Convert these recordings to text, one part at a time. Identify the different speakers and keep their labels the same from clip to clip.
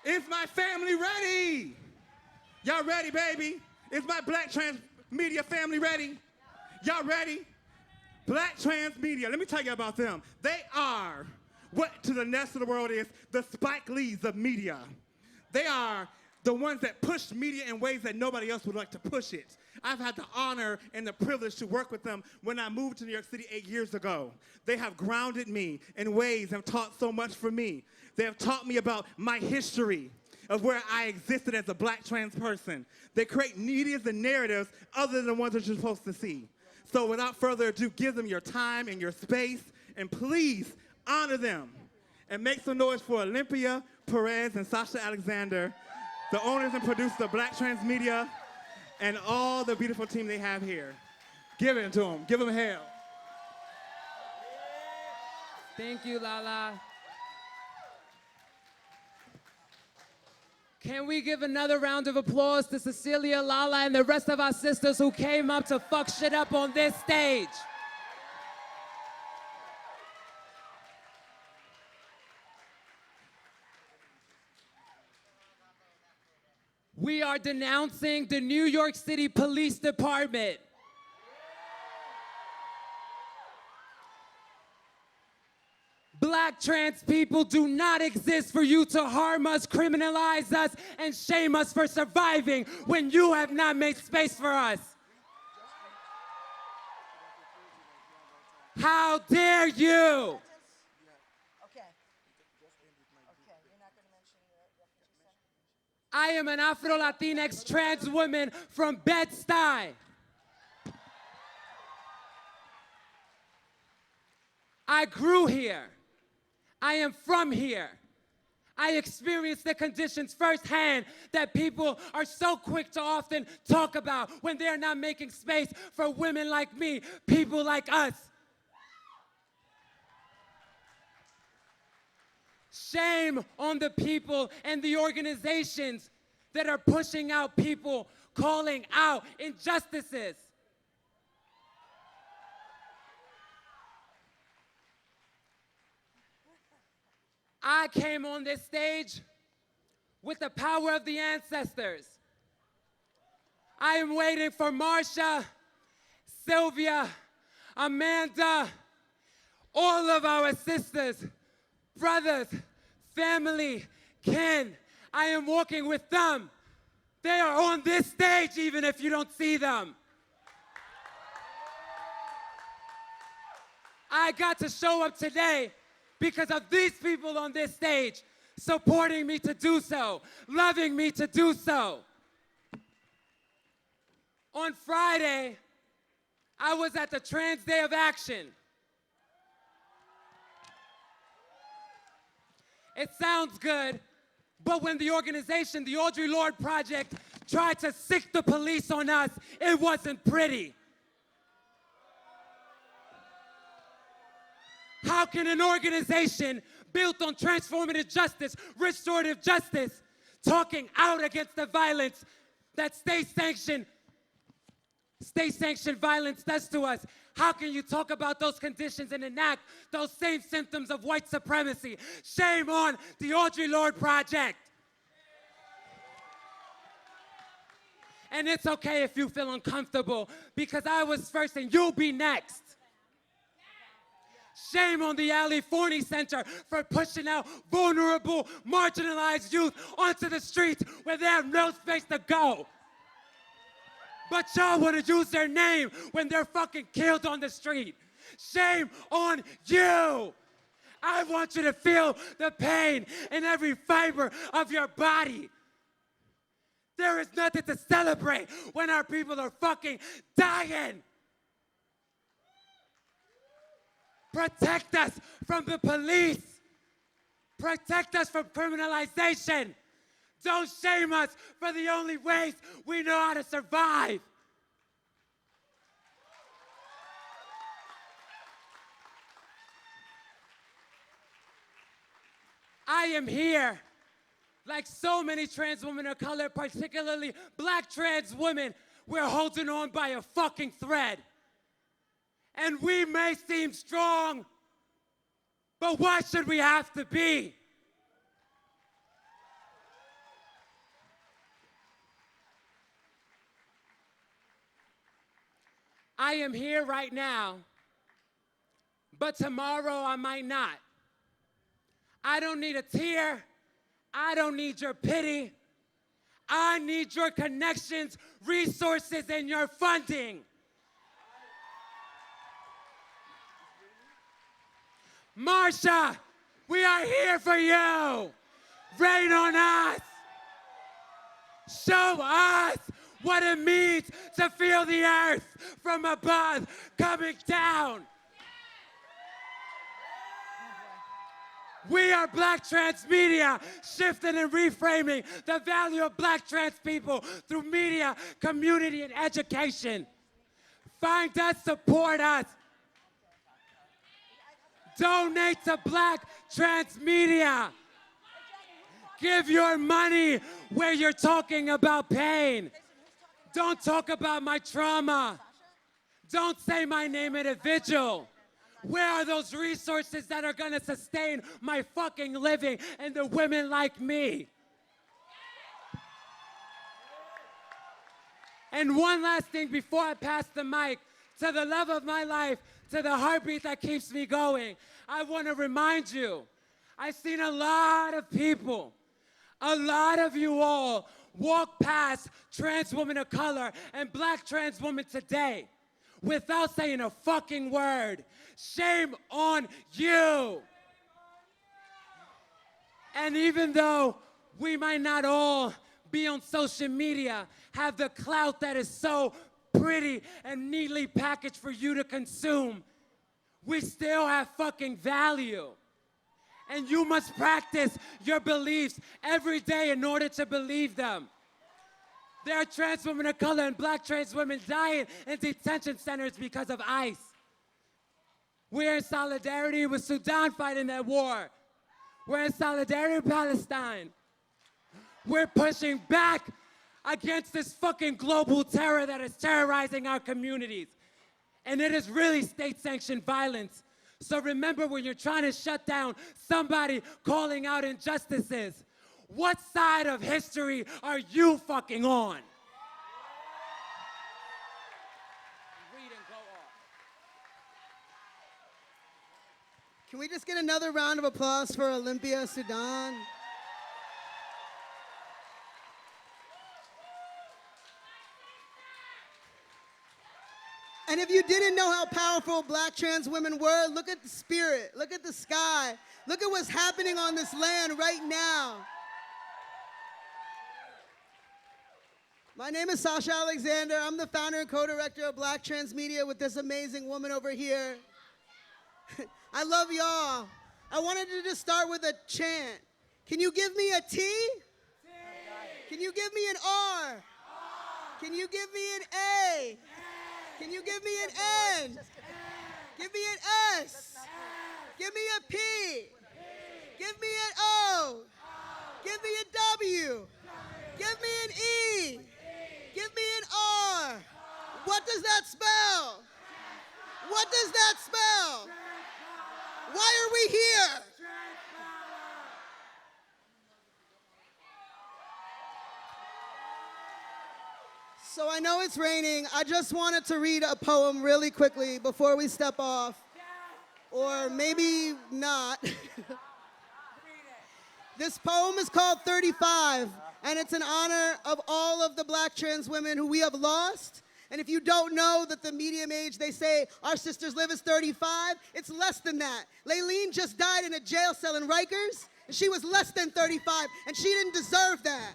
Speaker 1: Is my family ready? Y'all ready, baby? Is my black trans media family ready? Y'all ready? Black trans media, let me tell you about them. They are what to the rest of the world is the Spike Lees of media. They are the ones that push media in ways that nobody else would like to push it. I've had the honor and the privilege to work with them when I moved to New York City 8 years ago. They have grounded me in ways and have taught so much for me. They have taught me about my history of where I existed as a black trans person. They create medias and narratives other than the ones that you're supposed to see. So without further ado, give them your time and your space, and please honor them. And make some noise for Olympia, Perez, and Sasha Alexander, the owners and producers of Black Trans Media, and all the beautiful team they have here. Give it to them. Give them hell.
Speaker 2: Thank you, LaLa. Can we give another round of applause to Cecilia, LaLa, and the rest of our sisters who came up to fuck shit up on this stage? We are denouncing the New York City Police Department. Black trans people do not exist for you to harm us, criminalize us, and shame us for surviving when you have not made space for us. How dare you? I am an Afro-Latinx trans woman from Bed-Stuy. I grew here. I am from here. I experienced the conditions firsthand that people are so quick to often talk about when they're not making space for women like me, people like us. Shame on the people and the organizations that are pushing out people, calling out injustices. I came on this stage with the power of the ancestors. I am waiting for Marsha, Sylvia, Amanda, all of our sisters, brothers, family, kin. I am walking with them. They are on this stage even if you don't see them. I got to show up today because of these people on this stage supporting me to do so, loving me to do so. On Friday, I was at the Trans Day of Action. It sounds good, but when the organization, the Audre Lorde Project, tried to sick the police on us, it wasn't pretty. How can an organization built on transformative justice, restorative justice, talking out against the violence that state-sanctioned violence does to us, how can you talk about those conditions and enact those same symptoms of white supremacy? Shame on the Audre Lorde Project. And it's okay if you feel uncomfortable because I was first and you'll be next. Shame on the Ali Forney Center for pushing out vulnerable, marginalized youth onto the streets where they have no space to go. But y'all want to use their name when they're fucking killed on the street. Shame on you. I want you to feel the pain in every fiber of your body. There is nothing to celebrate when our people are fucking dying. Protect us from the police. Protect us from criminalization. Don't shame us for the only ways we know how to survive. I am here, like so many trans women of color, particularly black trans women, we're holding on by a fucking thread. And we may seem strong, but why should we have to be? I am here right now, but tomorrow I might not. I don't need a tear. I don't need your pity. I need your connections, resources, and your funding. Marsha, we are here for you. Rain on us. Show us what it means to feel the earth from above coming down. We are Black Trans Media, shifting and reframing the value of Black trans people through media, community, and education. Find us, support us. Donate to Black Trans Media. Give your money where you're talking about pain. Don't talk about my trauma. Don't say my name at a vigil. Where are those resources that are gonna sustain my fucking living and the women like me? And one last thing before I pass the mic, to the love of my life, to the heartbeat that keeps me going, I wanna remind you, I've seen a lot of people, a lot of you all walk past trans women of color and Black trans women today without saying a fucking word. Shame on you. And even though we might not all be on social media, have the clout that is so pretty and neatly packaged for you to consume, we still have fucking value. And you must practice your beliefs every day in order to believe them. There are trans women of color and Black trans women dying in detention centers because of ICE. We're in solidarity with Sudan fighting that war. We're in solidarity with Palestine. We're pushing back against this fucking global terror that is terrorizing our communities. And it is really state-sanctioned violence. So remember, when you're trying to shut down somebody calling out injustices, what side of history are you fucking on?
Speaker 3: Can we just get another round of applause for Olympia, Sudan? And if you didn't know how powerful Black trans women were, look at the spirit, look at the sky, look at what's happening on this land right now. My name is Sasha Alexander. I'm the founder and co-director of Black Trans Media with this amazing woman over here. I love y'all. I wanted to just start with a chant. Can you give me a T? T. Can you give me an R? R. Can you give me an A? A. Can you give me an N? N. Give me an S. S. Give me a P. P. Give me an O. O. Give me a W. W. Give me an E. E. Give me an R. R. What does that spell? What does that spell? Why are we here? So I know it's raining. I just wanted to read a poem really quickly before we step off. Or maybe not. This poem is called 35, and it's in honor of all of the Black trans women who we have lost. And if you don't know that the medium age they say our sisters live is 35, it's less than that. Laleen just died in a jail cell in Rikers, and she was less than 35, and she didn't deserve that.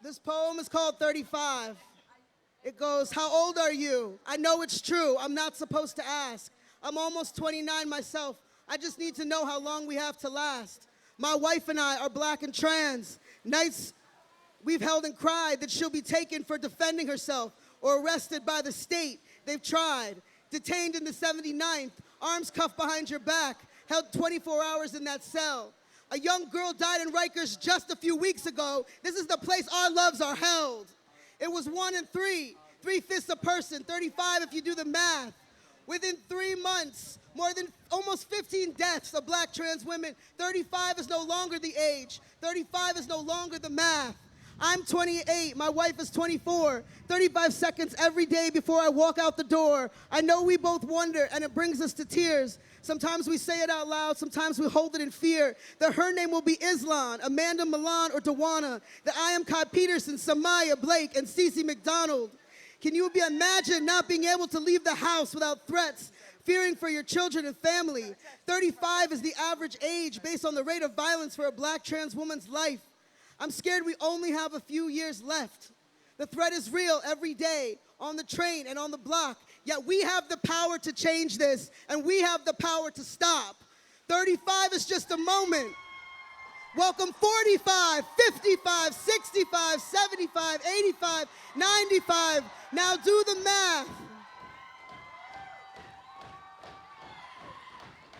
Speaker 3: This poem is called 35. It goes, how old are you? I know it's true. I'm not supposed to ask. I'm almost 29 myself. I just need to know how long we have to last. My wife and I are Black and trans. Nights we've held and cried that she'll be taken for defending herself or arrested by the state. They've tried. Detained in the 79th, arms cuffed behind your back, held 24 hours in that cell. A young girl died in Rikers just a few weeks ago. This is the place our loves are held. It was 1 and 3, 3/5 a person, 35 if you do the math. Within 3 months, more than almost 15 deaths of Black trans women. 35 is no longer the age. 35 is no longer the math. I'm 28, my wife is 24. 35 seconds every day before I walk out the door. I know we both wonder, and it brings us to tears. Sometimes we say it out loud, sometimes we hold it in fear. That her name will be Islan, Amanda Milan, or Dawana. That I am Kai Peterson, Samaya Blake, and Cece McDonald. Can you imagine not being able to leave the house without threats, fearing for your children and family? 35 is the average age based on the rate of violence for a black trans woman's life. I'm scared we only have a few years left. The threat is real every day, on the train and on the block. Yet we have the power to change this, and we have the power to stop. 35 is just a moment. Welcome 45, 55, 65, 75, 85, 95. Now do the math.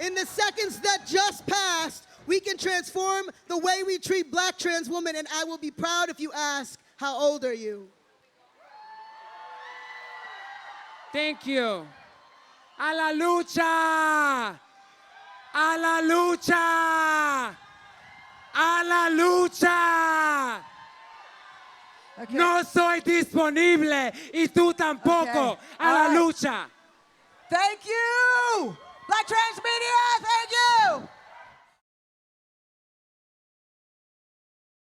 Speaker 3: In the seconds that just passed, we can transform the way we treat black trans women, and I will be proud if you ask, how old are you?
Speaker 2: Thank you. A la lucha! A la lucha! A la lucha!
Speaker 4: Okay.
Speaker 2: No soy disponible y tú tampoco.
Speaker 4: Okay.
Speaker 2: A la
Speaker 4: All right.
Speaker 2: lucha.
Speaker 4: Thank you! Black Trans Media, thank you!